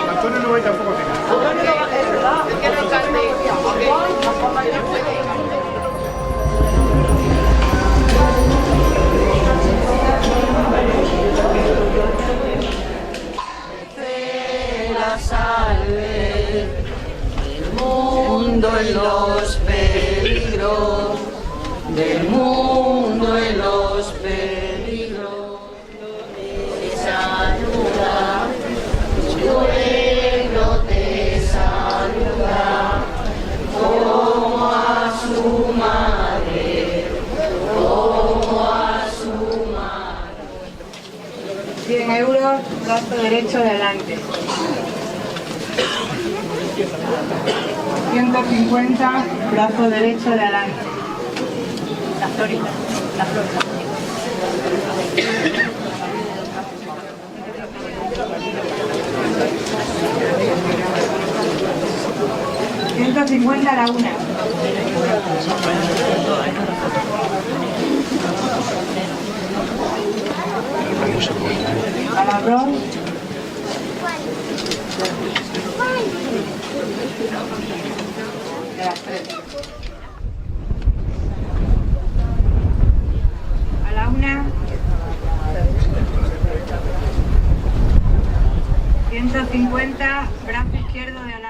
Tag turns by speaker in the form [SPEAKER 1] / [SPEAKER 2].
[SPEAKER 1] Antonio no va tampoco. Antonio no va, es verdad. Es que no cante.
[SPEAKER 2] La salve del mundo en los peligros, del mundo en los peligros, te saluda, tu pueblo te saluda, como a su madre, como a su madre.
[SPEAKER 3] 100 euros, brazo derecho de adelante. 150, brazo derecho de adelante.
[SPEAKER 2] La florita, la flor.
[SPEAKER 3] 150 a la una. las 3. A la 1. 150, brazo izquierdo de a la